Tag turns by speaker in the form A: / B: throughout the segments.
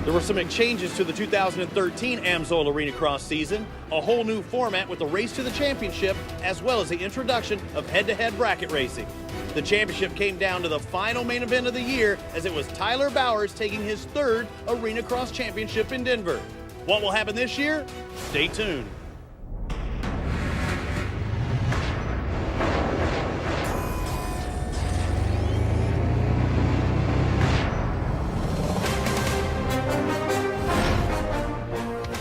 A: There were some changes to the 2013 Amsoil Arena Cross season, a whole new format with a race to the championship, as well as the introduction of head-to-head bracket racing. The championship came down to the final main event of the year, as it was Tyler Bowers taking his third Arena Cross championship in Denver. What will happen this year? Stay tuned.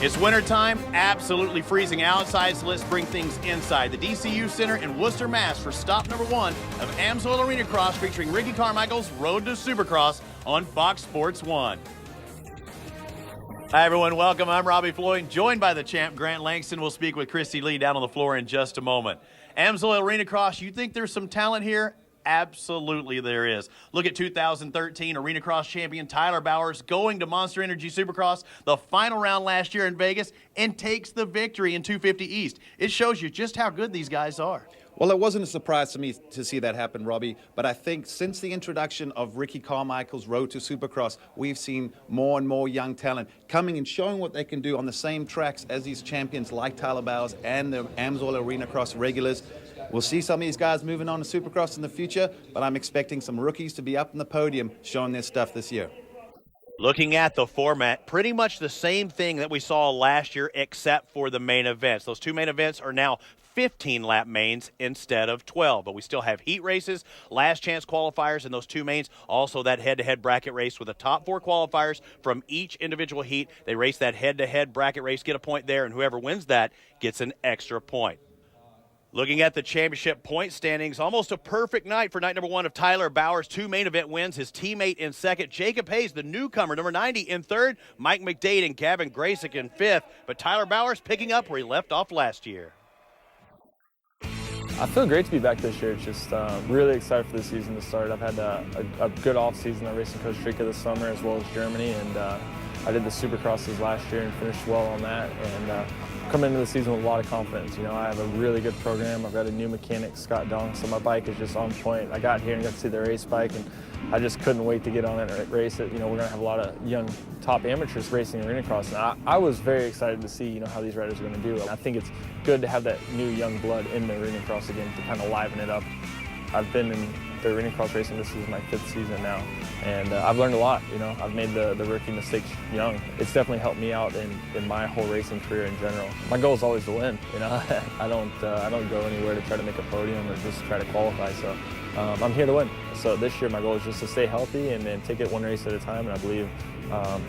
A: It's wintertime, absolutely freezing outside, so let's bring things inside the DCU Center in Worcester, Mass. for stop number 1 of Amsoil Arena Cross, featuring Ricky Carmichael's Road to Supercross on Fox Sports 1. Hi, everyone. Welcome. I'm Robbie Floyd, joined by the champ, Grant Langston. We'll speak with Christy Lee down on the floor in just a moment. Amsoil Arena Cross, you think there's some talent here? Absolutely there is. Look at 2013 Arena Cross champion Tyler Bowers going to Monster Energy Supercross, the final round last year in Vegas, and takes the victory in 250 East. It shows you just how good these guys are.
B: Well, it wasn't a surprise to me to see that happen, Robbie, but I think since the introduction of Ricky Carmichael's Road to Supercross, we've seen more and more young talent coming and showing what they can do on the same tracks as these champions like Tyler Bowers and the Amsoil Arena Cross regulars. We'll see some of these guys moving on to Supercross in the future, but I'm expecting some rookies to be up in the podium showing their stuff this year.
A: Looking at the format, pretty much the same thing that we saw last year except for the main events. Those two main events are now 15-lap mains instead of 12, but we still have heat races, last chance qualifiers in those two mains, also that head-to-head bracket race with the top 4 qualifiers from each individual heat. They race that head-to-head bracket race, get a point there, and whoever wins that gets an extra point. Looking at the championship point standings, almost a perfect night for night number 1 of Tyler Bowers. 2 main event wins, his teammate in second. Jacob Hayes, the newcomer, number 90 in third. Mike McDade and Gavin Graysick in fifth. But Tyler Bowers picking up where he left off last year.
C: I feel great to be back this year. It's just really excited for the season to start. I've had a good off season. I raced in Costa Rica this summer as well as Germany, and I did the Supercrosses last year and finished well on that. And come into the season with a lot of confidence. You know, I have a really good program. I've got a new mechanic, Scott Dong, so my bike is just on point. I got here and got to see the race bike, and I just couldn't wait to get on it and race it. You know, we're going to have a lot of young top amateurs racing Arena Cross, and I was very excited to see, you know, how these riders are going to do. I think it's good to have that new young blood in the Arena Cross again to kind of liven it up. I've been in the Arena Cross racing. This is my 5th season now, and I've learned a lot. You know, I've made the rookie mistakes young. It's definitely helped me out in my whole racing career in general. My goal is always to win. You know, I don't go anywhere to try to make a podium or just try to qualify. So I'm here to win. So this year my goal is just to stay healthy and then take it one race at a time. And I believe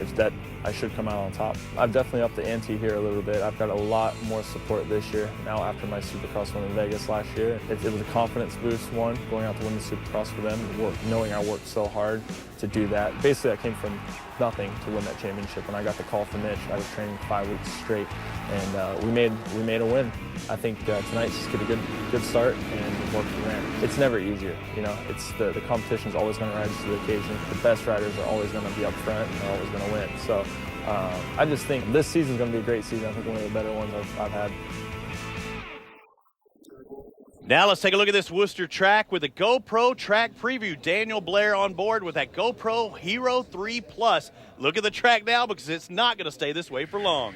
C: if that I should come out on top. I've definitely upped the ante here a little bit. I've got a lot more support this year. Now after my Supercross win in Vegas last year, it was a confidence boost, one, going out to win the Supercross for them, knowing I worked so hard to do that. Basically, I came from nothing to win that championship. When I got the call from Mitch, I was training 5 weeks straight, and we made a win. I think tonight's just get a good start and work from there. It's never easier, you know. It's the competition's always going to rise to the occasion. The best riders are always going to be up front, and they're always going to win. So I just think this season's going to be a great season. I think one of the better ones I've had.
A: Now let's take a look at this Worcester track with a GoPro track preview. Daniel Blair on board with that GoPro Hero 3 Plus. Look at the track now, because it's not going to stay this way for long.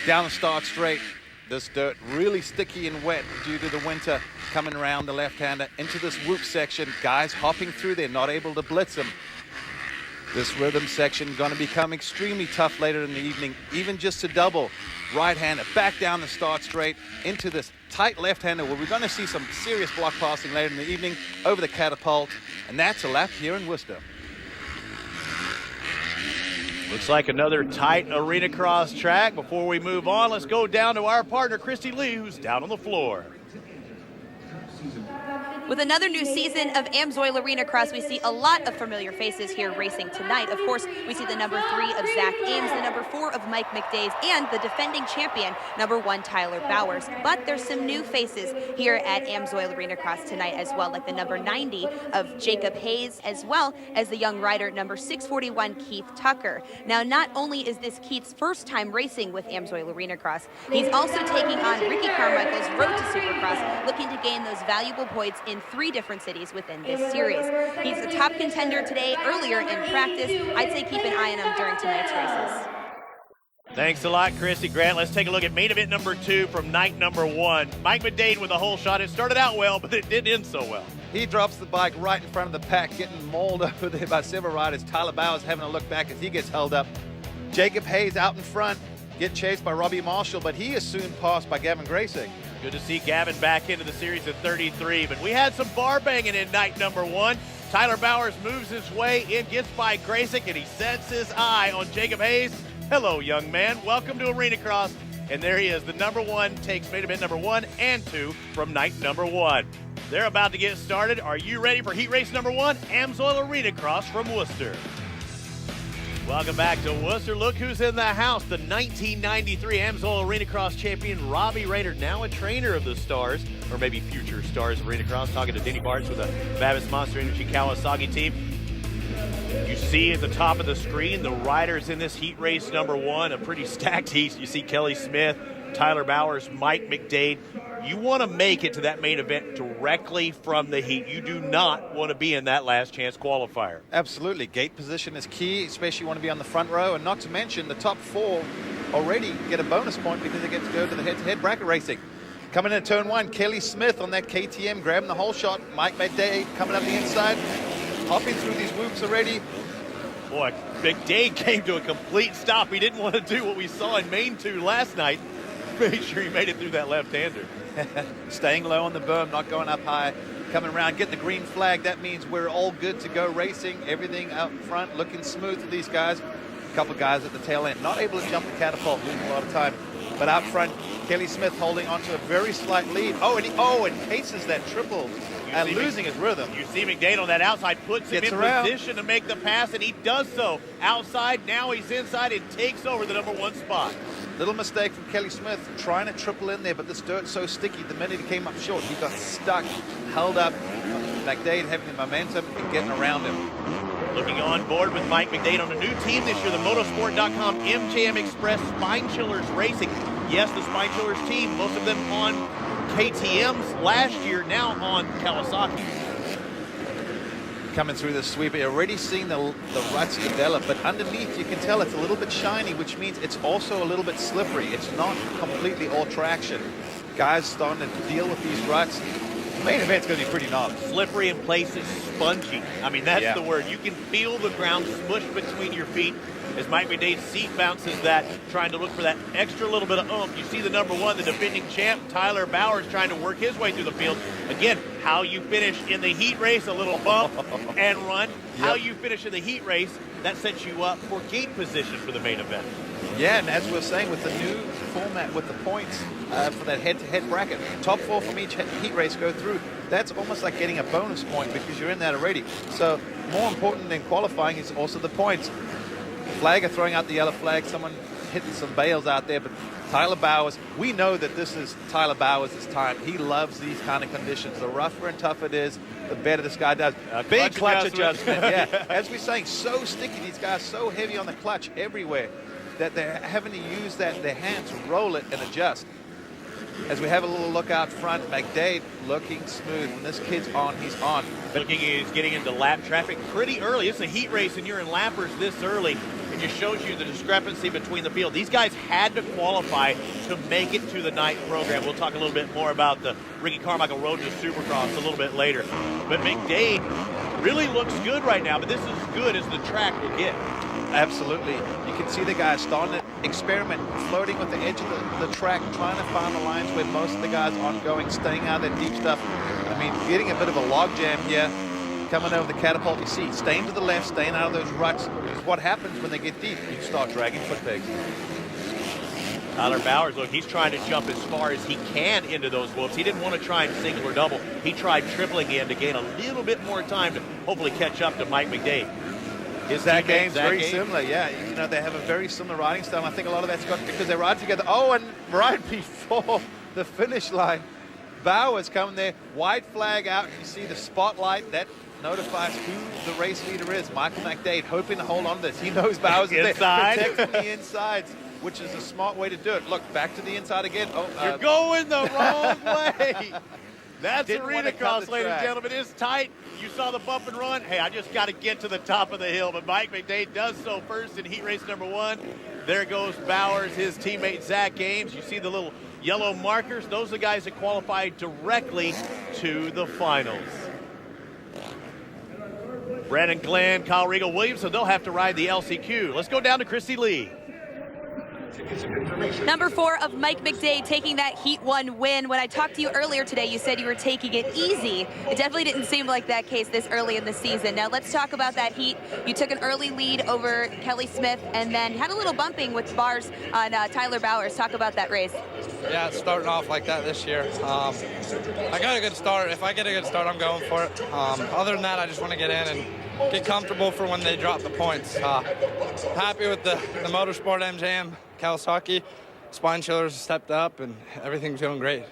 B: Down the start straight, this dirt really sticky and wet due to the winter, coming around the left-hander into this whoop section. Guys hopping through there, not able to blitz them. This rhythm section going to become extremely tough later in the evening, even just to double. Right-hander back down the start straight into this tight left-hander where we're going to see some serious block passing later in the evening over the catapult, and that's a lap here in Worcester.
A: Looks like another tight Arena Cross track. Before we move on, let's go down to our partner, Christy Lee, who's down on the floor.
D: With another new season of Amsoil Arena Cross, we see a lot of familiar faces here racing tonight. Of course, we see the number 3 of Zach Ames, the number 4 of Mike McDade, and the defending champion, number 1 Tyler Bowers. But there's some new faces here at Amsoil Arena Cross tonight as well, like the number 90 of Jacob Hayes, as well as the young rider number 641 Keith Tucker. Now, not only is this Keith's first time racing with Amsoil Arena Cross, he's also taking on Ricky Carmichael's Road to Supercross, looking to gain those valuable points in in 3 different cities within this series. He's the top contender today earlier in practice. I'd say keep an eye on him during tonight's races.
A: Thanks a lot, Christy. Grant, let's take a look at main event number 2 from night number 1. Mike McDade with a hole shot. It started out well, but it didn't end so well.
B: He drops the bike right in front of the pack, getting mauled over there by several riders. Tyler Bowers having a look back as he gets held up. Jacob Hayes out in front, get chased by Robbie Marshall, but he is soon passed by Gavin Graysick.
A: Good to see Gavin back into the series at 33, but we had some bar banging in night number 1. Tyler Bowers moves his way in, gets by Graysick, and he sets his eye on Jacob Hayes. Hello, young man. Welcome to Arena Cross. And there he is. The number 1 takes main event number 1 and 2 from night number 1. They're about to get started. Are you ready for heat race number 1? Amsoil Arena Cross from Worcester. Welcome back to Worcester. Look who's in the house. The 1993 Amsoil Arena Cross champion, Robbie Rayner, now a trainer of the Stars, or maybe future Stars Arena Cross, talking to Denny Bartz with the Babbitt's Monster Energy Kawasaki team. You see at the top of the screen the riders in this heat race number 1, a pretty stacked heat. You see Kelly Smith, Tyler Bowers, Mike McDade. You want to make it to that main event directly from the heat. You do not want to be in that last chance qualifier.
B: Absolutely. Gate position is key, especially you want to be on the front row. And not to mention the top 4 already get a bonus point because they get to go to the head-to-head bracket racing. Coming in turn 1, Kelly Smith on that KTM, grabbing the whole shot. Mike McDade coming up the inside, hopping through these whoops already.
A: Boy, McDade came to a complete stop. He didn't want to do what we saw in main 2 last night. Make sure he made it through that left-hander.
B: Staying low on the berm, not going up high. Coming around, getting the green flag. That means we're all good to go racing. Everything out front looking smooth for these guys. A couple guys at the tail end, not able to jump the catapult, losing a lot of time. But out front, Kelly Smith holding onto a very slight lead. And cases that triple and losing his rhythm.
A: You see McDade on that outside, puts him in position to make the pass, and he does so. Outside, now he's inside and takes over the number 1 spot.
B: Little mistake from Kelly Smith, trying to triple in there, but this dirt's so sticky. The minute he came up short, he got stuck, held up. McDade having the momentum and getting around him.
A: Looking on board with Mike McDade on a new team this year, the motorsport.com MJM Express Spine Chillers Racing. Yes, the Spine Chillers team, most of them on KTMs last year, now on Kawasaki.
B: Coming through the sweep, you're already seeing the ruts develop, but underneath you can tell it's a little bit shiny, which means it's also a little bit slippery. It's not completely all traction. Guys starting to deal with these ruts. The main event's going to be pretty gnarly.
A: Slippery in places, spongy. I mean, that's the word. You can feel the ground smushed between your feet as Mike McDade's seat bounces that, trying to look for that extra little bit of oomph. You see the number 1, the defending champ, Tyler Bowers, trying to work his way through the field. Again, how you finish in the heat race, a little bump and run. How you finish in the heat race, that sets you up for gate position for the main event.
B: Yeah, and as we're saying, with the new format with the points for that head-to-head bracket, top 4 from each heat race go through. That's almost like getting a bonus point because you're in that already. So more important than qualifying is also the points. Flagger throwing out the yellow flag, someone hitting some bales out there, but Tyler Bowers, we know that this is Tyler Bowers' time. He loves these kind of conditions. The rougher and tougher it is, the better this guy does. Big clutch adjustment. Yeah. As we're saying, so sticky, these guys so heavy on the clutch everywhere that they're having to use their hands to roll it and adjust. As we have a little look out front, McDade looking smooth. When this kid's on, he's on.
A: He's getting into lap traffic pretty early. It's a heat race and you're in lappers this early. It just shows you the discrepancy between the field. These guys had to qualify to make it to the night program. We'll talk a little bit more about the Ricky Carmichael Road to Supercross a little bit later. But McDade really looks good right now, but this is as good as the track will get.
B: Absolutely. You can see the guys starting to experiment, floating with the edge of the track, trying to find the lines where most of the guys aren't going, staying out of that deep stuff. I mean, getting a bit of a log jam here, coming over the catapult. You see, staying to the left, staying out of those ruts. Because what happens when they get deep? You start dragging foot pegs.
A: Tyler Bowers, look, he's trying to jump as far as he can into those whoops. He didn't want to try and single or double. He tried tripling in to gain a little bit more time to hopefully catch up to Mike McDade.
B: Zach Ames, very similar, yeah. You know, they have a very similar riding style. I think a lot of that's got because they ride together. Oh, and right before the finish line, Bowers coming there, white flag out. You see the spotlight that notifies who the race leader is. Michael McDade hoping to hold on to this. He knows Bowers is there, protecting the insides, which is a smart way to do it. Look, back to the inside again.
A: You're going the wrong way. That's
B: Didn't
A: arena
B: wanna cut
A: cross,
B: the
A: ladies and
B: track.
A: gentlemen. It's tight. You saw the bump and run. Hey, I just got to get to the top of the hill. But Mike McDade does so first in heat race number 1. There goes Bowers, his teammate Zach Ames. You see the little yellow markers. Those are the guys that qualified directly to the finals. Brandon Glenn, Kyle Regal Williams, so they'll have to ride the LCQ. Let's go down to Christy Lee.
D: Number 4 of Mike McDade taking that Heat 1 win. When I talked to you earlier today, you said you were taking it easy. It definitely didn't seem like that case this early in the season. Now let's talk about that heat. You took an early lead over Kelly Smith and then had a little bumping with bars on Tyler Bowers. Talk about that race.
E: Yeah, it's starting off like that this year. I got a good start. If I get a good start, I'm going for it. Other than that, I just want to get in and get comfortable for when they drop the points. Happy with the Motorsport MJM Kawasaki. Spine chillers stepped up and everything's going great.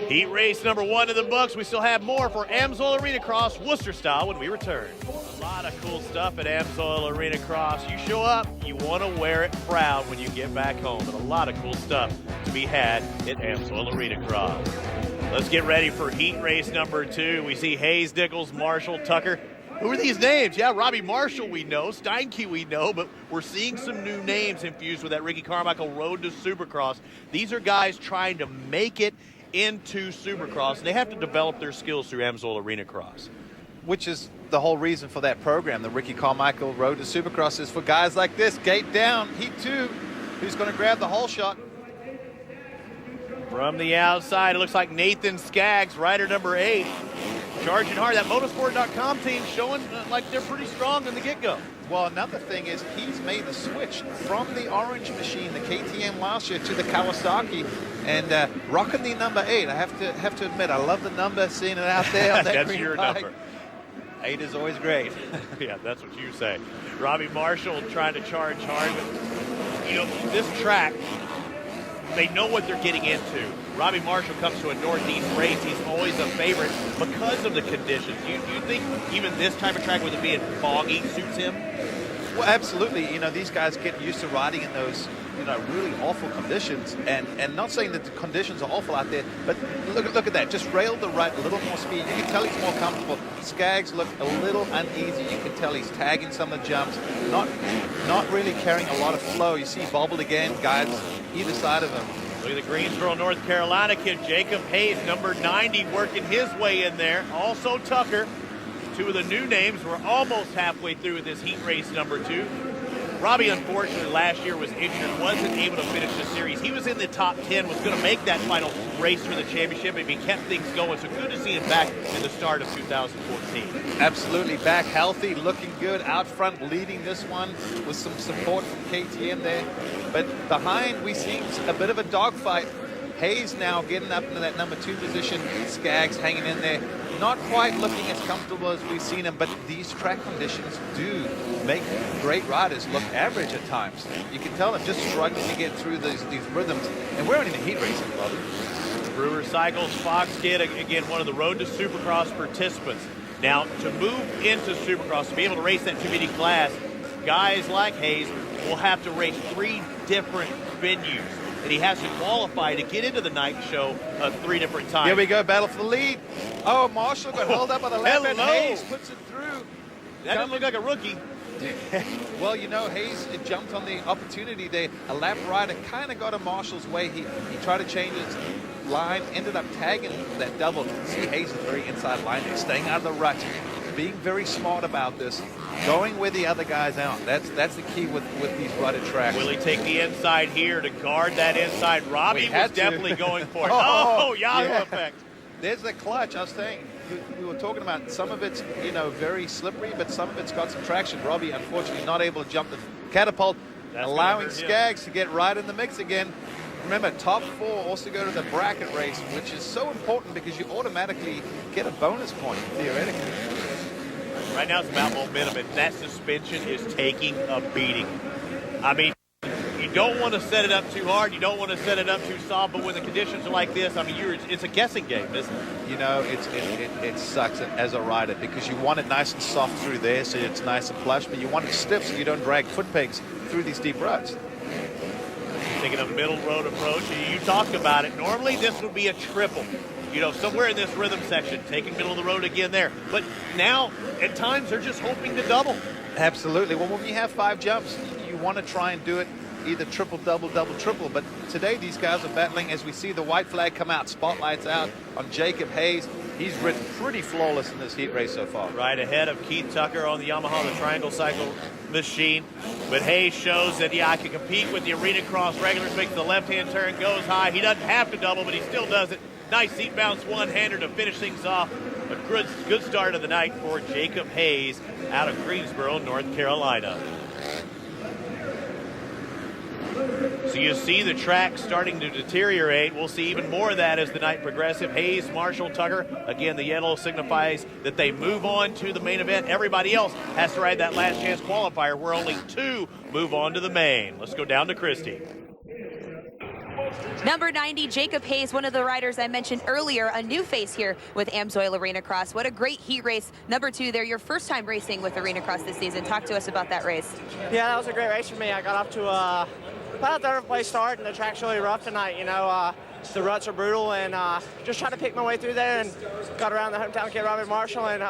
A: Heat race number 1 in the books. We still have more for Amsoil Arena Cross Worcester style when we return. A lot of cool stuff at Amsoil Arena Cross. You show up, you want to wear it proud when you get back home. And a lot of cool stuff to be had at Amsoil Arena Cross. Let's get ready for heat race number 2. We see Hayes, Nichols, Marshall, Tucker. Who are these names? Yeah, Robbie Marshall we know, Steinke we know, but we're seeing some new names infused with that Ricky Carmichael Road to Supercross. These are guys trying to make it into Supercross, and they have to develop their skills through Amsoil Arena Cross.
B: Which is the whole reason for that program, the Ricky Carmichael Road to Supercross, is for guys like this, gate down, heat 2, who's going to grab the whole shot.
A: From the outside, it looks like Nathan Skaggs, rider number 8, charging hard. That motorsport.com team showing like they're pretty strong in the get-go.
B: Well, another thing is he's made the switch from the orange machine, the KTM last year, to the Kawasaki, and rocking the number 8. I have to admit, I love the number, seeing it out there on that
A: That's
B: green
A: your
B: bike.
A: number.
B: 8 is always great.
A: Yeah, that's what you say. Robbie Marshall trying to charge hard, but you know, this track, they know what they're getting into. Robbie Marshall comes to a Northeast race. He's always a favorite because of the conditions. You think even this type of track, with it being foggy, suits him?
B: Well, absolutely. You know, these guys get used to riding in those, you know, really awful conditions. And not saying that the conditions are awful out there, but look at that. Just rail the right, a little more speed. You can tell he's more comfortable. Skaggs look a little uneasy. You can tell he's tagging some of the jumps. Not really carrying a lot of flow. You see bobbled again, guys either side of him.
A: Look at the Greensboro, North Carolina kid, Jacob Hayes, number 90, working his way in there. Also Tucker. 2 of the new names. We're almost halfway through with this heat race number 2. Robbie, unfortunately, last year was injured, wasn't able to finish the series. He was in the top 10, was going to make that final race for the championship if he kept things going. So good to see him back in the start of 2014.
B: Absolutely, back healthy, looking good, out front, leading this one with some support from KTM there. But behind, we see a bit of a dogfight. Hayes now getting up into that number 2 position. Skaggs hanging in there. Not quite looking as comfortable as we've seen him, but these track conditions do make great riders look average at times. You can tell them just struggling to get through these rhythms. And we're only in the heat racing, Bobby.
A: Brewer Cycles, Fox Kid, again, one of the Road to Supercross participants. Now, to move into Supercross, to be able to race that 250 class, guys like Hayes will have to race 3 different venues. And he has to qualify to get into the night show 3 different times.
B: Here we go, battle for the lead. Oh, Marshall got held up by the left, and
A: hello.
B: Hayes puts it through.
A: That didn't look like a rookie.
B: Well, you know, Hayes jumped on the opportunity there. A lap rider kind of got in Marshall's way. He tried to change his line, ended up tagging that double. See, Hayes is very inside line there, staying out of the rut, being very smart about this, going where the other guys out. That's the key with these rutted tracks.
A: Will he take the inside here to guard that inside? Robbie was definitely going for it.
B: Oh,
A: Yahoo
B: yeah.
A: effect.
B: There's the clutch. I was saying, we were talking about some of it's, you know, very slippery, but some of it's got some traction. Robbie, unfortunately, not able to jump the catapult, allowing Skaggs to get right in the mix again. Remember, top 4 also go to the bracket race, which is so important because you automatically get a bonus point, theoretically.
A: Right now it's about momentum, and that suspension is taking a beating. I mean, you don't want to set it up too hard. You don't want to set it up too soft, but when the conditions are like this, I mean, it's a guessing game, isn't it?
B: You know, it sucks as a rider because you want it nice and soft through there so it's nice and plush, but you want it stiff so you don't drag foot pegs through these deep ruts.
A: taking a middle road approach. You talked about it. Normally this would be a triple. You know, somewhere in this rhythm section, taking middle of the road again there. But now, at times, they're just hoping to double.
B: Absolutely. Well, when you have 5 jumps, you want to try and do it either triple, double, double, triple. But today, these guys are battling as we see the white flag come out, spotlights out on Jacob Hayes. He's ridden pretty flawless in this heat race so far.
A: Right ahead of Keith Tucker on the Yamaha, the Triangle Cycle machine. But Hayes shows that, yeah, I can compete with the Arena Cross regulars, makes the left-hand turn, goes high. He doesn't have to double, but he still does it. Nice seat bounce one-hander to finish things off. A good start of the night for Jacob Hayes out of Greensboro, North Carolina. So you see the track starting to deteriorate. We'll see even more of that as the night progresses. Hayes, Marshall, Tucker. Again, the yellow signifies that they move on to the main event. Everybody else has to ride that last chance qualifier where only 2 move on to the main. Let's go down to Christy.
D: Number 90, Jacob Hayes, one of the riders I mentioned earlier, a new face here with Amsoil Arena Cross. What a great heat race. Number 2 there, your first time racing with Arena Cross this season. Talk to us about that race.
F: Yeah, that was a great race for me. I got off to about a third place start, and the track's really rough tonight. You know, the ruts are brutal, and just trying to pick my way through there, and got around the hometown kid Robert Marshall, and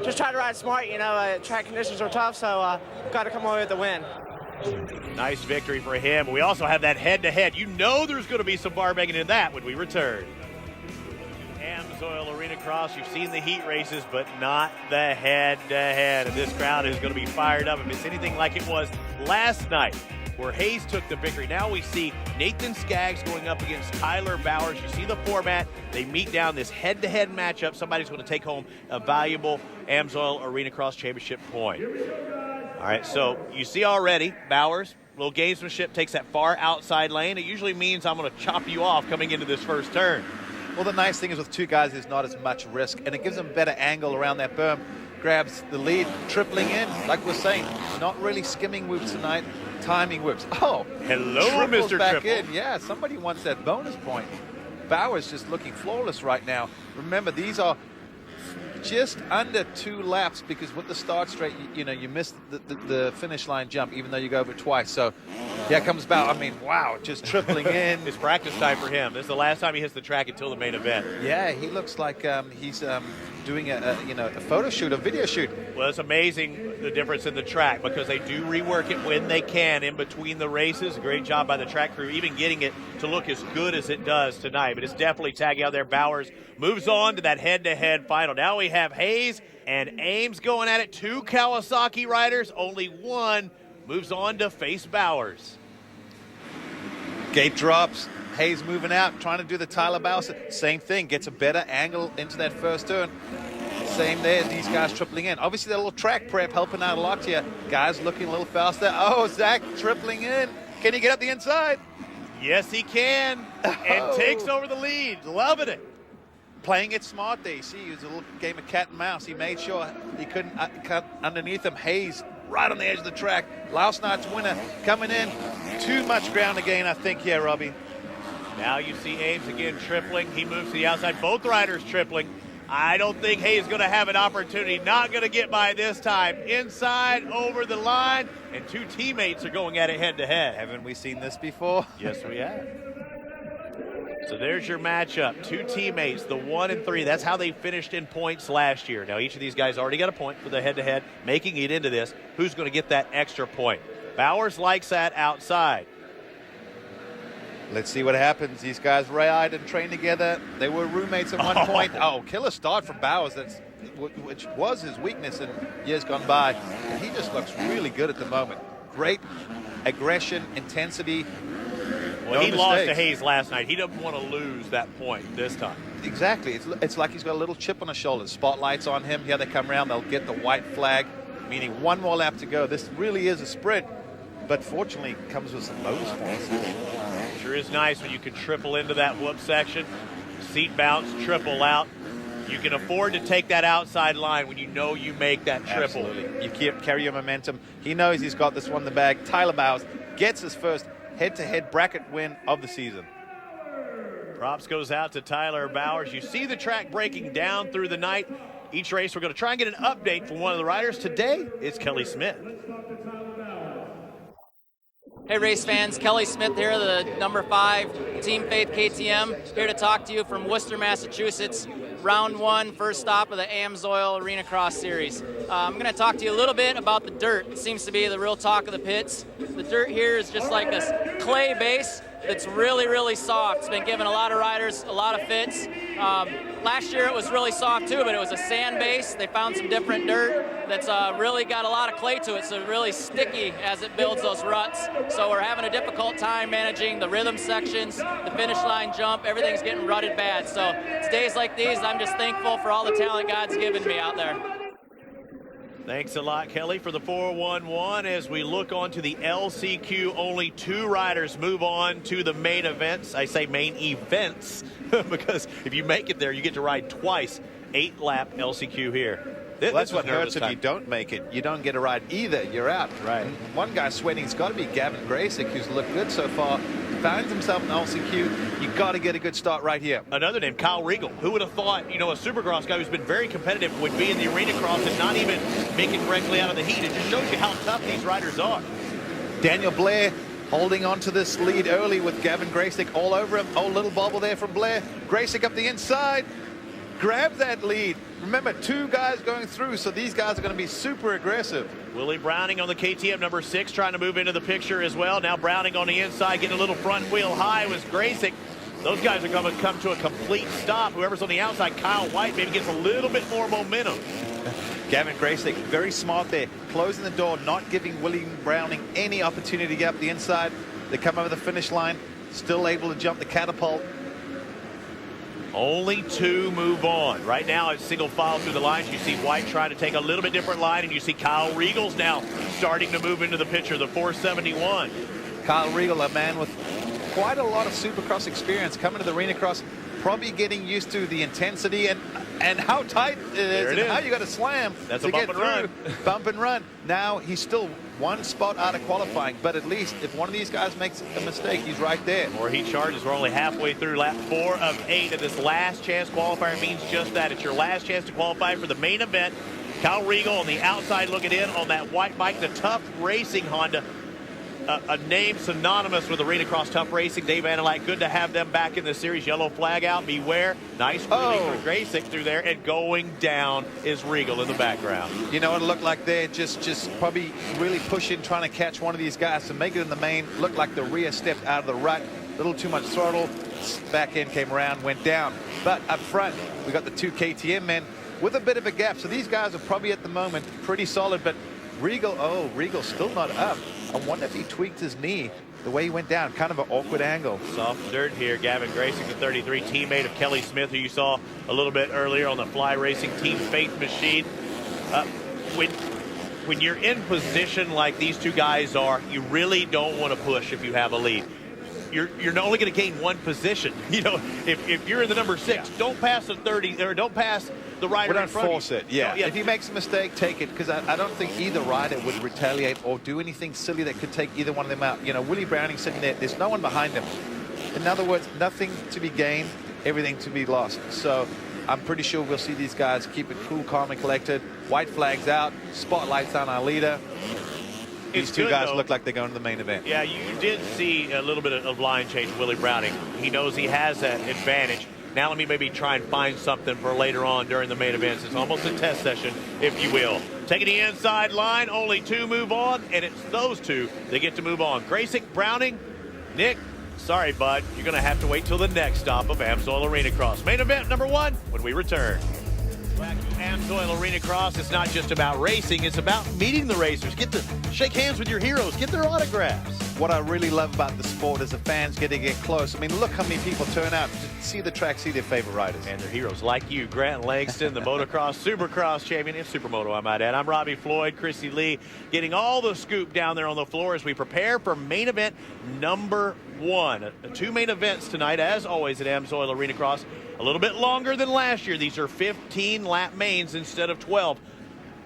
F: just try to ride smart. You know, track conditions are tough, so got to come away with the win.
A: Nice victory for him. We also have that head-to-head. You know there's going to be some bar banging in that when we return. Amsoil Arena Cross, you've seen the heat races, but not the head-to-head. And this crowd is going to be fired up if it's anything like it was last night, where Hayes took the victory. Now we see Nathan Skaggs going up against Tyler Bowers. You see the format. They meet down this head-to-head matchup. Somebody's going to take home a valuable Amsoil Arena Cross Championship point. All right, so you see already, Bowers, little gamesmanship, takes that far outside lane. It usually means I'm going to chop you off coming into this first turn.
B: Well, the nice thing is with 2 guys, there's not as much risk, and it gives them a better angle around that berm. Grabs the lead, tripling in, like we're saying, not really skimming whoops tonight, timing whoops. Oh,
A: hello, Mr.
B: back
A: Triple.
B: in. Yeah, somebody wants that bonus point. Bowers just looking flawless right now. Remember, these are just under 2 laps because with the start straight, you know, you missed the finish line jump, even though you go over it twice. So here comes Bowers. I mean, wow, just tripling in.
A: It's practice time for him. This is the last time he hits the track until the main event.
B: Yeah, he looks like he's doing a photo shoot, a video shoot.
A: Well, it's amazing the difference in the track because they do rework it when they can in between the races. A great job by the track crew, even getting it to look as good as it does tonight. But it's definitely tagging out there. Bowers moves on to that head-to-head final. Now we have Hayes and Ames going at it. 2 Kawasaki riders, only 1 moves on to face Bowers.
B: Gate drops. Hayes moving out, trying to do the Tyler Bowers. Same thing, gets a better angle into that first turn. Same there, these guys tripling in. Obviously, that little track prep helping out a lot here. Guys looking a little faster. Oh, Zach tripling in. Can he get up the inside?
A: Yes, he can, and takes over the lead. Loving it.
B: Playing it smart there. You see, it was a little game of cat and mouse. He made sure he couldn't cut underneath him. Hayes right on the edge of the track. Last night's winner coming in. Too much ground to gain, I think, here, Robbie.
A: Now you see Ames again tripling. He moves to the outside. Both riders tripling. I don't think Hayes is going to have an opportunity. Not going to get by this time. Inside, over the line, and 2 teammates are going at it head-to-head.
B: Haven't we seen this before?
A: Yes, we have. So there's your matchup. 2 teammates, the 1 and 3. That's how they finished in points last year. Now each of these guys already got a point for the head-to-head, making it into this. Who's going to get that extra point? Bowers likes that outside.
B: Let's see what happens. These guys ride and train together. They were roommates at one point. Oh, killer start from Bowers, which was his weakness in years gone by. And he just looks really good at the moment. Great aggression, intensity.
A: Well, he lost to Hayes last night. He doesn't want to lose that point this time.
B: Exactly. It's like he's got a little chip on his shoulder. Spotlights on him. Here they come around. They'll get the white flag, meaning 1 more lap to go. This really is a sprint, but fortunately comes with some bonus points.
A: Sure is nice when you can triple into that whoop section. Seat bounce, triple out. You can afford to take that outside line when you know you make that triple.
B: Absolutely. You carry your momentum. He knows he's got this one in the bag. Tyler Bowers gets his first head-to-head bracket win of the season.
A: Props goes out to Tyler Bowers. You see the track breaking down through the night. Each race, we're going to try and get an update from one of the riders. Today, it's Kelly Smith.
G: Hey race fans, Kelly Smith here, the number 5 Team Faith KTM, here to talk to you from Worcester, Massachusetts. Round 1, first stop of the Amsoil Arena Cross Series. I'm going to talk to you a little bit about the dirt. It seems to be the real talk of the pits. The dirt here is just like this clay base that's really, really soft. It's been giving a lot of riders a lot of fits. Last year it was really soft too, but it was a sand base. They found some different dirt that's really got a lot of clay to it, so really sticky as it builds those ruts. So we're having a difficult time managing the rhythm sections, the finish line jump, everything's getting rutted bad. So it's days like these, I'm just thankful for all the talent God's given me out there.
A: Thanks a lot, Kelly, for the 411. As we look on to the LCQ, only 2 riders move on to the main events. I say main events because if you make it there, you get to ride twice. 8-lap LCQ here.
B: Well, that's what hurts if you don't make it. You don't get a ride either. You're out.
A: Right.
B: And one guy sweating, it's got to be Gavin Graysick, who's looked good so far. Found himself an LCQ. You got to get a good start right here.
A: Another name, Kyle Regal. Who would have thought, you know, a Supercross guy who's been very competitive would be in the arena cross and not even make it correctly out of the heat. It just shows you how tough these riders are.
B: Daniel Blair holding on to this lead early with Gavin Graysick all over him. Oh, little bobble there from Blair. Graysick up the inside. Grab that lead. Remember, 2 guys going through, so these guys are going to be super aggressive.
A: Willie Browning on the KTM number 6 trying to move into the picture as well. Now Browning on the inside getting a little front wheel high with Graysick. Those guys are going to come to a complete stop. Whoever's on the outside, Kyle White, maybe gets a little bit more momentum.
B: Gavin Graysick, very smart there, closing the door, not giving Willie Browning any opportunity to get up the inside. They come over the finish line, still able to jump the catapult.
A: Only 2 move on. Right now it's single file through the lines. You see White trying to take a little bit different line, and you see Kyle Regal's now starting to move into the picture, the 471.
B: Kyle Regal, a man with quite a lot of Supercross experience, coming to the arena cross, probably getting used to the intensity and how tight it is and how you got to slam.
A: That's
B: to
A: a bump
B: get
A: and
B: through.
A: run.
B: Bump and run. Now he's still 1 spot out of qualifying, but at least if one of these guys makes a mistake, he's right there.
A: More heat charges. We're only halfway through lap 4 of 8 of this last chance qualifier. Means just that. It's your last chance to qualify for the main event. Kyle Regal on the outside looking in on that white bike, the Tough Racing Honda. A name synonymous with Arena Cross Tough Racing. Dave Analyte, good to have them back in the series. Yellow flag out, beware. Nice for Graysick through there, and going down is Regal in the background.
B: You know what it looked like there? Just probably really pushing, trying to catch one of these guys to make it in the main. Looked like the rear stepped out of the rut. A little too much throttle. Back end came around, went down. But up front, we got the 2 KTM men with a bit of a gap. So these guys are probably at the moment pretty solid, but Regal's still not up. I wonder if he tweaked his knee the way he went down. Kind of an awkward angle.
A: Soft dirt here. Gavin Graysick, the 33, teammate of Kelly Smith, who you saw a little bit earlier on the Fly Racing Team Faith machine. When you're in position like these 2 guys are, you really don't want to push if you have a lead. You're only going to gain 1 position. You know, if you're in the number 6, don't pass the 30 or don't pass the rider in front of you.
B: Force it. Yeah. If he makes a mistake, take it, because I don't think either rider would retaliate or do anything silly that could take either one of them out. You know, Willie Browning sitting there. There's no one behind him. In other words, nothing to be gained, everything to be lost. So I'm pretty sure we'll see these guys keep it cool, calm, and collected. White flags out. Spotlights on our leader. These 2 guys look like they're going to the main event.
A: Yeah, you did see a little bit of line change, Willie Browning. He knows he has that advantage. Now let me maybe try and find something for later on during the main events. It's almost a test session, if you will. Taking the inside line, only 2 move on, and it's those 2 that get to move on. Graysick, Browning, Nick, sorry, bud. You're going to have to wait till the next stop of Amsoil Arena Cross. Main event number 1 when we return. Back to Amsoil Arena Cross. It's not just about racing, it's about meeting the racers. Get to shake hands with your heroes, get their autographs.
B: What I really love about the sport is the fans get close. I mean, look how many people turn out to see the track, see their favorite riders.
A: And their heroes like you, Grant Langston, the motocross, supercross champion, and supermoto, I might add. I'm Robbie Floyd, Chrissy Lee, getting all the scoop down there on the floor as we prepare for main event number 1. 2 main events tonight, as always, at Amsoil Arena Cross. A little bit longer than last year. These are 15-lap mains instead of 12.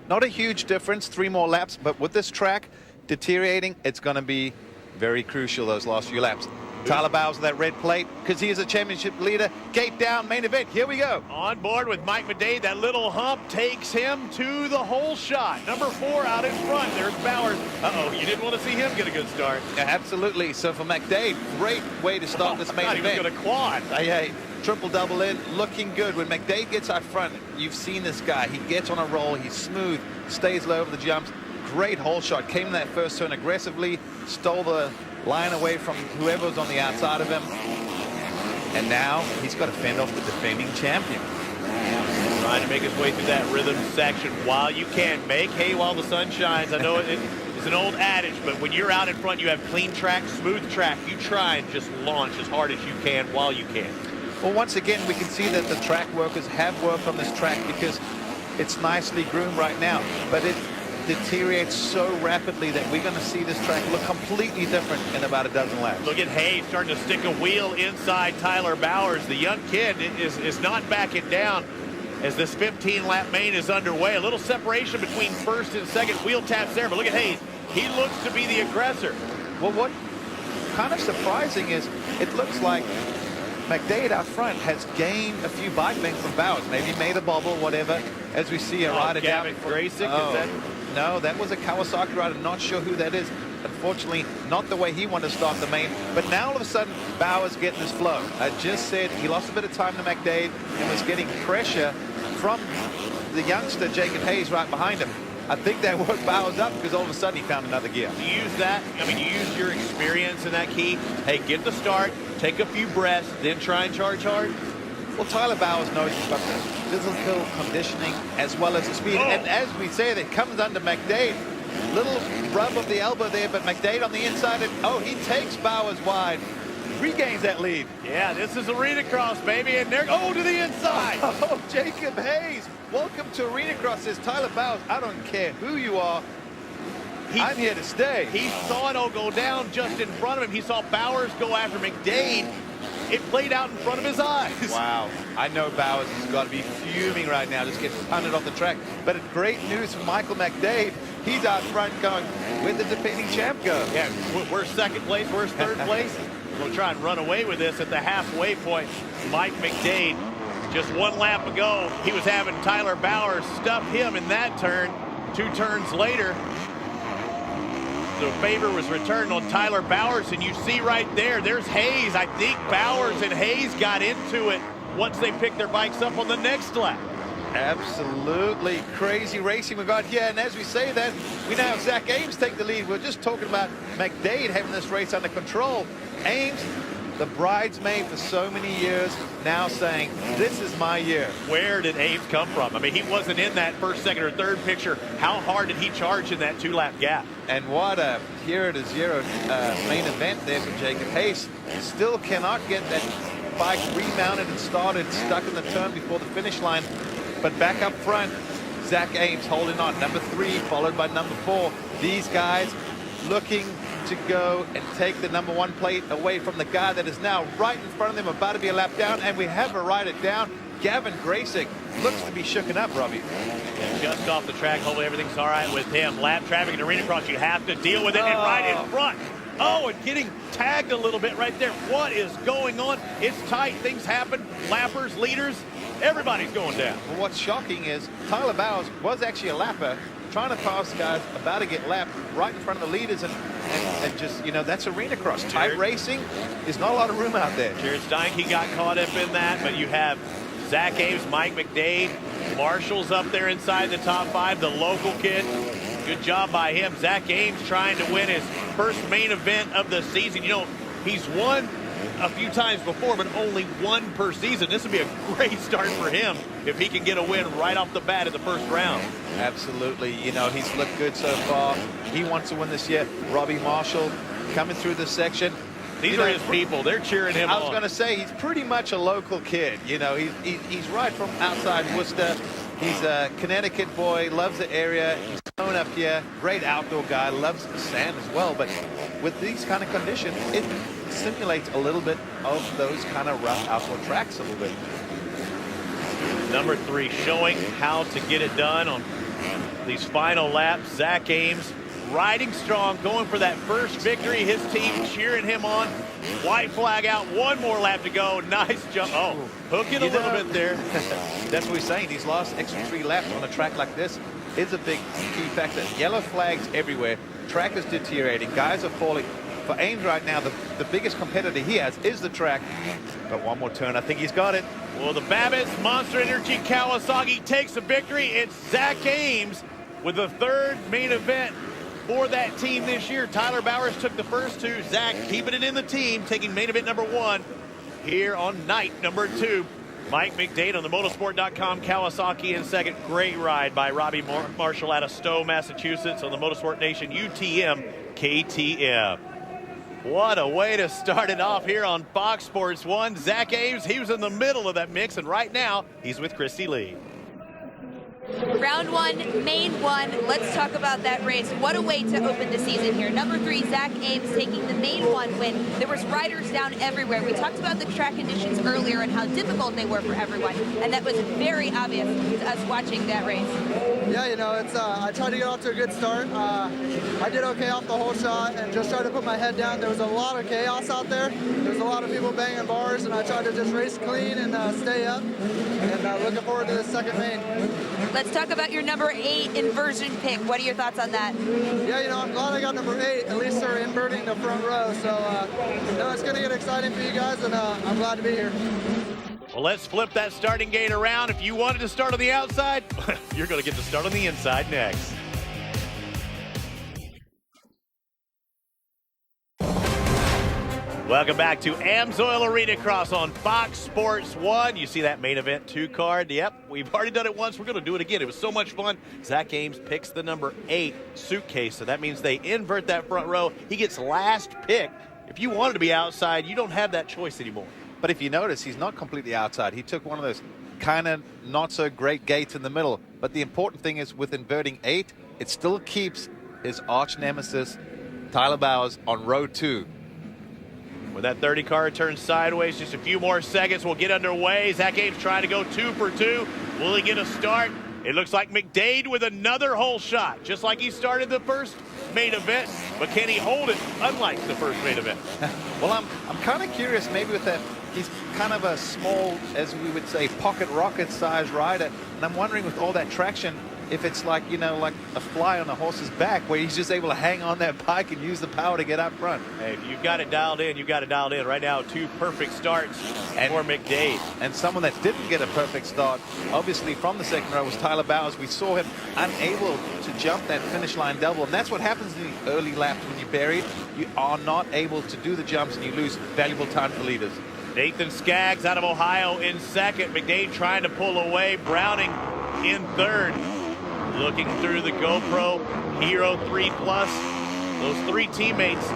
B: Not a huge difference, 3 more laps, but with this track deteriorating, it's going to be very crucial those last few laps. Tyler Bowers with that red plate because he is a championship leader. Gate down, main event. Here we go.
A: On board with Mike McDade. That little hump takes him to the hole shot. Number 4 out in front. There's Bowers. Uh-oh, you didn't want to see him get a good start.
B: Yeah, absolutely. So for McDade, great way to start this main
A: I thought
B: event.
A: he was going to quad.
B: Hey, triple double in, looking good. When McDade gets out front, you've seen this guy. He gets on a roll. He's smooth, stays low over the jumps. Great hole shot. Came in that first turn aggressively, stole the line away from whoever was on the outside of him. And now he's got to fend off the defending champion.
A: Trying to make his way through that rhythm section while you can. Make hay while the sun shines. I know it's an old adage, but when you're out in front, you have clean track, smooth track. You try and just launch as hard as you can while you can.
B: Well, once again, we can see that the track workers have worked on this track because it's nicely groomed right now. But it deteriorates so rapidly that we're going to see this track look completely different in about a dozen laps.
A: Look at Hayes starting to stick a wheel inside Tyler Bowers. The young kid is not backing down as this 15-lap main is underway. A little separation between first and second. Wheel taps there, but look at Hayes. He looks to be the aggressor.
B: Well, what kind of surprising is it looks like McDade out front has gained a few bike lengths from Bowers. Maybe made a bobble, whatever, as we see a rider down.
A: Gavin Grayson,
B: No, that was a Kawasaki rider. Not sure who that is. Unfortunately, not the way he wanted to start the main. But now all of a sudden, Bowers getting his flow. I just said he lost a bit of time to McDade and was getting pressure from the youngster, Jacob Hayes, right behind him. I think that worked Bowers up because all of a sudden he found another gear.
A: You use that. I mean, you use your experience in that key. Hey, get the start, take a few breaths, then try and charge hard.
B: Well, Tyler Bowers knows he's got the physical conditioning as well as the speed.
A: Oh.
B: And as we say, that comes under McDade. Little rub of the elbow there, but McDade on the inside. And, he takes Bowers wide. Regains that lead.
A: Yeah, this is Arena Cross, baby. And there, to the inside.
B: Oh, Jacob Hayes. Welcome to Arena Cross, says Tyler Bowers. I don't care who you are. I'm here to stay.
A: He saw it all go down just in front of him. He saw Bowers go after McDade. It played out in front of his eyes.
B: Wow. I know Bowers has got to be fuming right now, just getting punted off the track. But it's great news for Michael McDade. He's out front going, where'd the defending champ go?
A: Yeah, we're second place, we're third place. We'll try and run away with this at the halfway point. Mike McDade, just one lap ago, he was having Tyler Bowers stuff him in that turn. 2 turns later, the favor was returned on Tyler Bowers, and you see right there's Hayes. I think Bowers and Hayes got into it once they picked their bikes up on the next lap.
B: Absolutely crazy racing we got here, and as we say that, we now have Zach Ames take the lead. We're just talking about McDade having this race under control. Ames, the bridesmaid for so many years, now saying, this is my year.
A: Where did Ames come from? I mean, he wasn't in that first, second, or third picture. How hard did he charge in that 2-lap gap?
B: And what a here to zero main event there for Jacob Hayes. Still cannot get that bike remounted and started, stuck in the turn before the finish line. But back up front, Zach Ames holding on. Number 3, followed by number 4. These guys looking to go and take the number 1 plate away from the guy that is now right in front of them, about to be a lap down, and we have a rider down. Gavin Grayson looks to be shooken up, Robbie.
A: Just off the track, hopefully everything's all right with him. Lap traffic and Arena Cross, you have to deal with it, and right in front. And getting tagged a little bit right there. What is going on? It's tight, things happen. Lappers, leaders, everybody's going down.
B: Well, what's shocking is Tyler Bowers was actually a lapper, trying to pass guys about to get lapped right in front of the leaders, and just, that's Arena Cross. Tight racing, there's not a lot of room out there.
A: Jared Steinke got caught up in that, but you have Zach Ames, Mike McDade, Marshall's up there inside the top 5, the local kid. Good job by him. Zach Ames trying to win his first main event of the season. He's won a few times before, but only 1 per season. This would be a great start for him if he can get a win right off the bat in the first round.
B: Absolutely. He's looked good so far. He wants to win this year. Robbie Marshall coming through this section.
A: These are his people. They're cheering him on.
B: I was going to say, he's pretty much a local kid. He's right from outside Worcester. He's a Connecticut boy, loves the area. He's grown up here. Great outdoor guy, loves the sand as well. But with these kind of conditions, it simulates a little bit of those kind of rough outdoor tracks a little bit.
A: Number 3 showing how to get it done on these final laps. Zach Ames riding strong, going for that first victory. His team cheering him on. White flag out, one more lap to go. Nice jump. Oh, hook it a little bit there.
B: That's what we're saying. These last extra 3 laps on a track like this is a big key factor. Yellow flags everywhere. Track is deteriorating. Guys are falling. For Ames right now, the biggest competitor he has is the track. But one more turn, I think he's got it.
A: Well, the Babbitts Monster Energy Kawasaki takes the victory. It's Zach Ames with the 3rd main event for that team this year. Tyler Bowers took the first 2. Zach keeping it in the team, taking main event number 1 here on night number 2. Mike McDade on the motorsport.com Kawasaki in second. Great ride by Robbie Marshall out of Stowe, Massachusetts on the Motorsport Nation UTM KTM. What a way to start it off here on Fox Sports 1. Zach Ames, he was in the middle of that mix, and right now he's with Christy Lee.
D: Round 1, main 1. Let's talk about that race. What a way to open the season here. Number 3, Zach Ames taking the main 1 win. There was riders down everywhere. We talked about the track conditions earlier and how difficult they were for everyone, and that was very obvious to us watching that race.
H: Yeah, you know, it's I tried to get off to a good start. I did okay off the whole shot and just tried to put my head down. There was a lot of chaos out there. There was a lot of people banging bars, and I tried to just race clean and stay up. And looking forward to the second main.
D: Let's talk about your number 8 inversion pick. What are your thoughts on that?
H: Yeah, you know, I'm glad I got number 8. At least they're inverting the front row. So, you know, it's going to get exciting for you guys, and I'm glad to be here.
A: Well, let's flip that starting gate around. If you wanted to start on the outside, you're going to get to start on the inside next. Welcome back to Amsoil Arena Cross on Fox Sports 1. You see that main event 2 card? Yep, we've already done it once. We're going to do it again. It was so much fun. Zach Ames picks the number 8 suitcase, so that means they invert that front row. He gets last pick. If you wanted to be outside, you don't have that choice anymore.
B: But if you notice, he's not completely outside. He took one of those kind of not so great gates in the middle. But the important thing is with inverting 8, it still keeps his arch nemesis, Tyler Bowers, on row 2.
A: When that 30 car turns sideways, just a few more seconds, we'll get underway. Zach Ames trying to go 2 for 2. Will he get a start? It looks like McDade with another hole shot, just like he started the first main event. But can he hold it, unlike the first main event?
B: Well, I'm kind of curious, maybe with that, he's kind of a small, as we would say, pocket rocket size rider. And I'm wondering with all that traction, if it's like, you know, like a fly on a horse's back where he's just able to hang on that bike and use the power to get up front.
A: Hey, if you've got it dialed in, you've got it dialed in. Right now, 2 perfect starts for McDade.
B: And someone that didn't get a perfect start, obviously from the second row, was Tyler Bowers. We saw him unable to jump that finish line double. And that's what happens in the early laps when you're buried. You are not able to do the jumps and you lose valuable time for leaders.
A: Nathan Skaggs out of Ohio in second. McDade trying to pull away. Browning in third. Looking through the GoPro Hero 3 Plus. Those 3 teammates,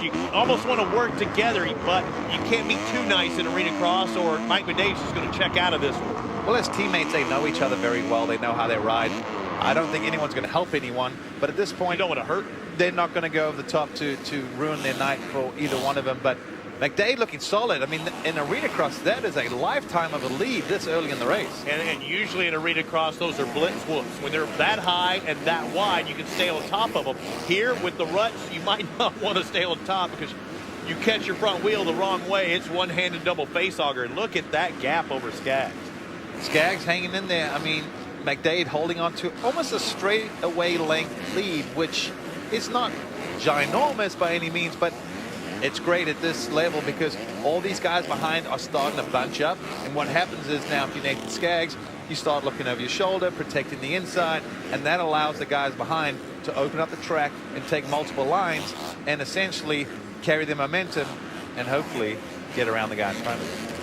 A: you almost want to work together, but you can't be too nice in arena cross or Mike McDade's just going to check out of this one.
B: Well, as teammates, they know each other very well. They know how they ride. I don't think anyone's going to help anyone, but at this point,
A: you don't want to hurt.
B: They're not going to go over the top to ruin their night for either one of them. But McDade looking solid. I mean, in arena cross, that is a lifetime of a lead this early in the race.
A: And usually in arena cross, those are blitz whoops. When they're that high and that wide, you can stay on top of them. Here with the ruts, you might not want to stay on top because you catch your front wheel the wrong way. It's one-handed double face auger. And look at that gap over Skaggs.
B: Skaggs hanging in there. I mean, McDade holding on to almost a straightaway length lead, which is not ginormous by any means, but it's great at this level because all these guys behind are starting to bunch up. And what happens is now, if you're Nathan Skaggs, you start looking over your shoulder, protecting the inside, and that allows the guys behind to open up the track and take multiple lines and essentially carry the momentum and hopefully get around the guy in front of them.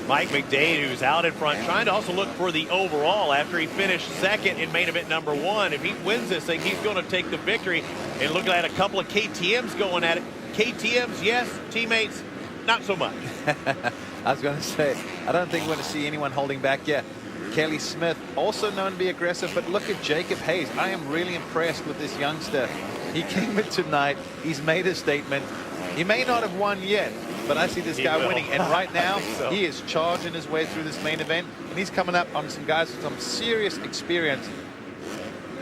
A: Mike McDade, who's out in front, trying to also look for the overall after he finished second in main event number 1. If he wins this thing, he's going to take the victory. And look at a couple of KTMs going at it. KTMs, yes. Teammates, not so much.
B: I was going to say, I don't think we're going to see anyone holding back yet. Kelly Smith, also known to be aggressive, but look at Jacob Hayes. I am really impressed with this youngster. He came in tonight. He's made a statement. He may not have won yet, but I see this guy winning. And right now, he is charging his way through this main event. And he's coming up on some guys with some serious experience.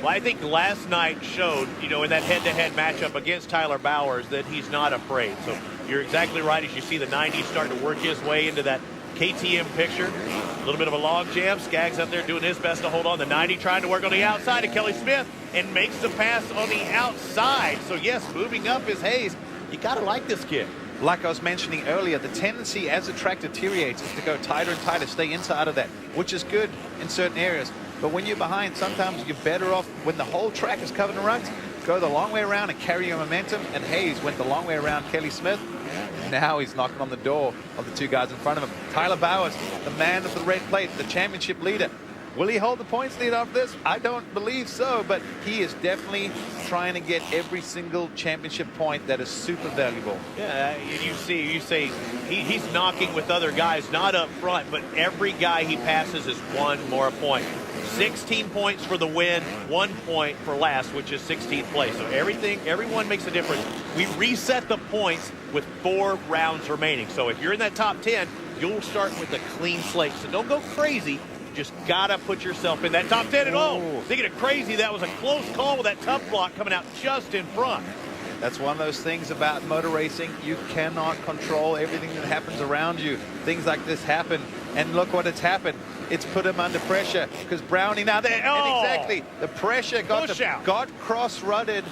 A: Well, I think last night showed, you know, in that head-to-head matchup against Tyler Bowers that he's not afraid. So you're exactly right as you see the 90 starting to work his way into that KTM picture. A little bit of a log jam. Skaggs up there doing his best to hold on. The 90 trying to work on the outside of Kelly Smith and makes the pass on the outside. So, yes, moving up is Hayes. You got to like this kid.
B: Like I was mentioning earlier, the tendency as the track deteriorates is to go tighter and tighter, stay inside of that, which is good in certain areas. But when you're behind, sometimes you're better off when the whole track is covered in ruts, go the long way around and carry your momentum. And Hayes went the long way around Kelly Smith. Now he's knocking on the door of the two guys in front of him. Tyler Bowers, the man of the red plate, the championship leader. Will he hold the points lead after this? I don't believe so, but he is definitely trying to get every single championship point that is super valuable.
A: Yeah, you say he's knocking with other guys, not up front, but every guy he passes is one more point. 16 points for the win, 1 point for last, which is 16th place. So everyone makes a difference. We reset the points with 4 rounds remaining. So if you're in that top 10, you'll start with a clean slate. So don't go crazy. Just gotta put yourself in that top 10. And thinking of crazy, that was a close call with that tough block coming out just in front.
B: That's one of those things about motor racing. You cannot control everything that happens around you. Things like this happen, and look what has happened. It's put him under pressure because Browning now there. And exactly, the pressure got cross-rutted.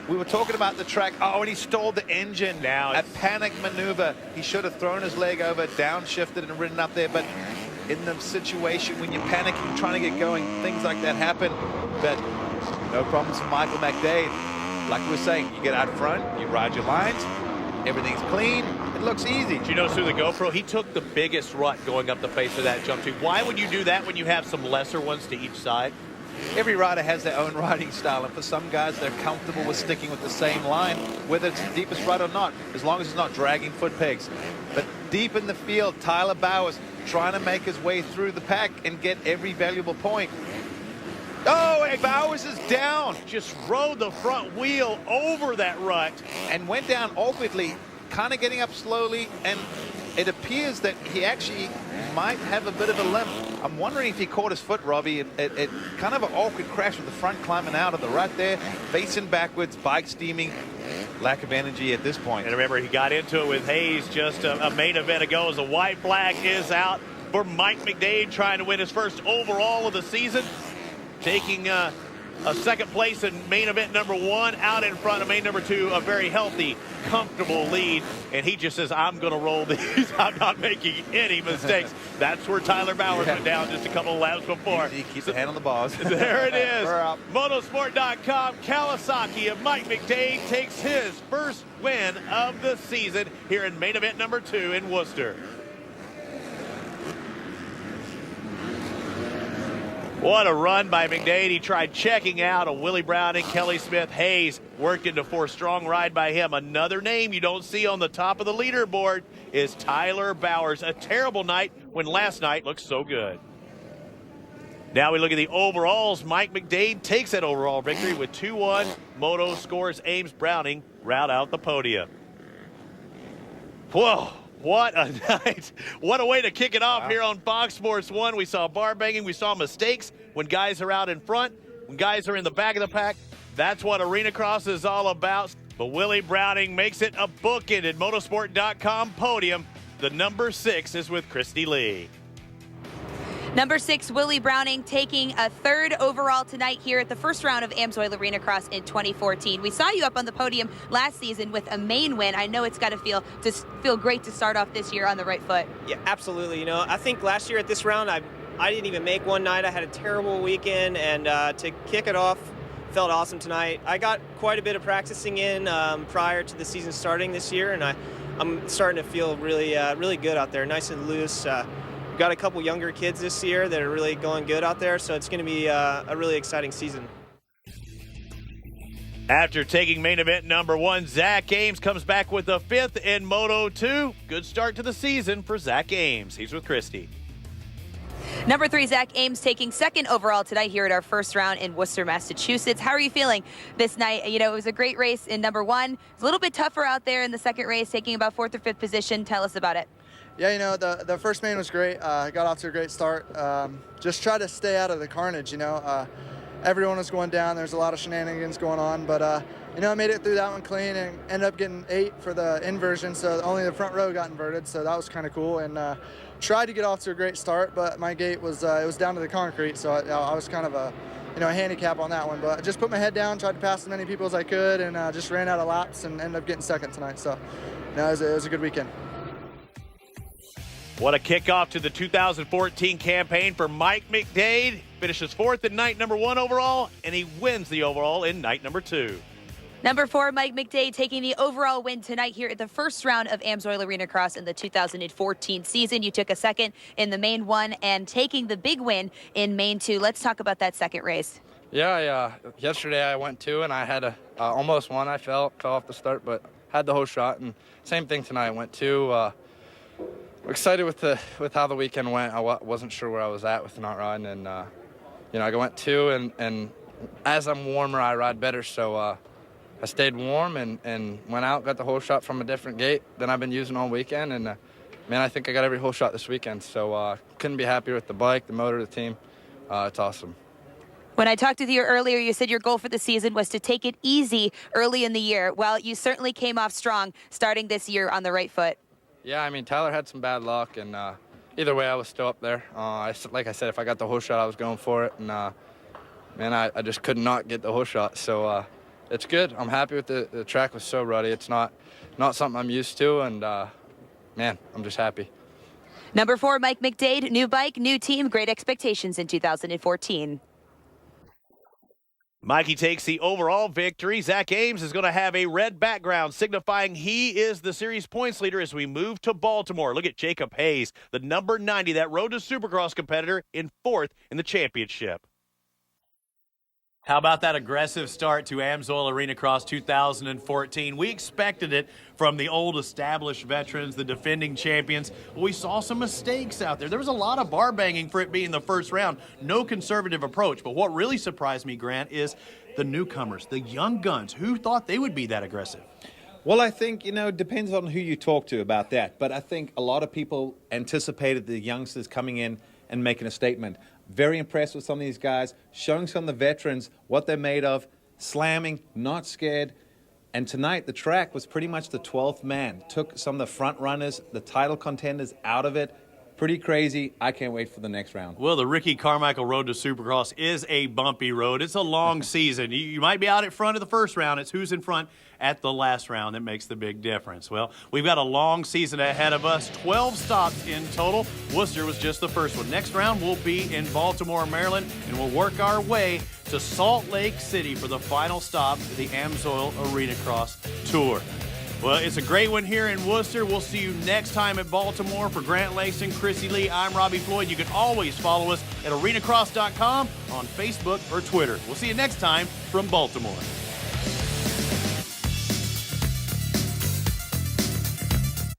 B: We were talking about the track. Oh, and he stalled the engine. Now a panic maneuver. He should have thrown his leg over, downshifted, and ridden up there. But in the situation when you're panicking, trying to get going, things like that happen. But no problems for Michael McDade. Like we were saying, you get out front, you ride your lines, everything's clean, it looks easy.
A: Do you notice through the GoPro, he took the biggest rut going up the face of that jump tube. Why would you do that when you have some lesser ones to each side?
B: Every rider has their own riding style, and for some guys, they're comfortable with sticking with the same line, whether it's the deepest rut or not, as long as it's not dragging foot pegs. But deep in the field, Tyler Bowers trying to make his way through the pack and get every valuable point. Oh, and Bowers is down.
A: Just rode the front wheel over that rut.
B: And went down awkwardly, kind of getting up slowly, and it appears that he actually might have a bit of a limp. I'm wondering if he caught his foot, Robbie. It kind of an awkward crash with the front climbing out of the rut there, facing backwards, bike steaming, lack of energy at this point.
A: And remember, he got into it with Hayes just a main event ago as the white flag is out for Mike McDade trying to win his first overall of the season. Taking a second place in main event number 1, out in front of main number 2, a very healthy, comfortable lead. And he just says, I'm going to roll these. I'm not making any mistakes. That's where Tyler Bowers went down just a couple of laps before.
B: He keeps the hand on the bars.
A: There it is. Motorsport.com, Kawasaki of Mike McDade takes his first win of the season here in main event number 2 in Worcester. What a run by McDade. He tried checking out a Willie Browning, Kelly Smith, Hayes working to force strong ride by him. Another name you don't see on the top of the leaderboard is Tyler Bowers. A terrible night when last night looked so good. Now we look at the overalls. Mike McDade takes that overall victory with 2-1. Moto scores Ames Browning route out the podium. Whoa. What a night. What a way to kick it off here on Fox Sports 1. We saw bar banging. We saw mistakes when guys are out in front, when guys are in the back of the pack. That's what Arena Cross is all about. But Willie Browning makes it a bookended Motorsport.com podium. The number 6 is with Christy Lee.
D: Number 6, Willie Browning taking a 3rd overall tonight here at the first round of Amsoil Arena Cross in 2014. We saw you up on the podium last season with a main win. I know it's got to feel great to start off this year on the right foot.
F: Yeah, absolutely. You know, I think last year at this round, I didn't even make one night. I had a terrible weekend, and to kick it off felt awesome tonight. I got quite a bit of practicing in prior to the season starting this year, and I'm starting to feel really good out there, nice and loose. Got a couple younger kids this year that are really going good out there, so it's going to be a really exciting season.
A: After taking main event number 1, Zach Ames comes back with the 5th in Moto 2. Good start to the season for Zach Ames. He's with Christy.
D: Number 3, Zach Ames taking 2nd overall tonight here at our first round in Worcester, Massachusetts. How are you feeling this night? You know, it was a great race in number 1. It's a little bit tougher out there in the second race, taking about 4th or 5th position. Tell us about it.
H: Yeah, you know, the first main was great. Got off to a great start. Just try to stay out of the carnage, you know. everyone was going down. There's a lot of shenanigans going on, but I made it through that one clean and ended up getting 8 for the inversion, so only the front row got inverted, so that was kind of cool. And tried to get off to a great start, but my gate was it was down to the concrete, so I was kind of a handicap on that one. But I just put my head down, tried to pass as many people as I could, and just ran out of laps and ended up getting second tonight. So it was a good weekend.
A: What a kickoff to the 2014 campaign for Mike McDade. Finishes 4th in night number 1 overall, and he wins the overall in night number 2.
D: Number 4, Mike McDade taking the overall win tonight here at the first round of Amsoil Arena Cross in the 2014 season. You took a second in the main 1 and taking the big win in main 2. Let's talk about that second race.
E: Yeah. Yesterday I went 2 and I had almost won. I fell off the start, but had the whole shot. And same thing tonight. I went 2. Excited with how the weekend went. I wasn't sure where I was at with not riding, and I went 2, and as I'm warmer, I ride better. So I stayed warm and went out, got the whole shot from a different gate than I've been using all weekend, and man, I think I got every whole shot this weekend. So couldn't be happier with the bike, the motor, the team. It's awesome.
D: When I talked with you earlier, you said your goal for the season was to take it easy early in the year. Well, you certainly came off strong starting this year on the right foot.
E: Yeah, I mean, Tyler had some bad luck, and either way, I was still up there. Like I said, if I got the whole shot, I was going for it, and man, I just could not get the whole shot. So it's good. I'm happy with the track was so ruddy. It's not something I'm used to, and man, I'm just happy.
D: Number 4, Mike McDade, new bike, new team, great expectations in 2014.
A: Mikey takes the overall victory. Zach Ames is going to have a red background, signifying he is the series points leader as we move to Baltimore. Look at Jacob Hayes, the number 90, that Road to Supercross competitor, in 4th in the championship. How about that aggressive start to Amsoil Arena Cross 2014? We expected it from the old established veterans, the defending champions. We saw some mistakes out there. There was a lot of bar banging for it being the first round. No conservative approach. But what really surprised me, Grant, is the newcomers, the young guns. Who thought they would be that aggressive?
B: Well, I think, it depends on who you talk to about that. But I think a lot of people anticipated the youngsters coming in and making a statement. Very impressed with some of these guys, showing some of the veterans what they're made of, slamming, not scared. And tonight, the track was pretty much the 12th man. Took some of the front runners, the title contenders out of it. Pretty crazy. I can't wait for the next round.
A: Well, the Ricky Carmichael Road to Supercross is a bumpy road. It's a long season. You might be out at front of the first round. It's who's in front at the last round that makes the big difference. Well, we've got a long season ahead of us, 12 stops in total. Worcester was just the first one. Next round, we'll be in Baltimore, Maryland, and we'll work our way to Salt Lake City for the final stop of the Amsoil Arena Cross Tour. Well, it's a great one here in Worcester. We'll see you next time at Baltimore. For Grant Langston, Chrissy Lee, I'm Robbie Floyd. You can always follow us at arenacross.com on Facebook or Twitter. We'll see you next time from Baltimore.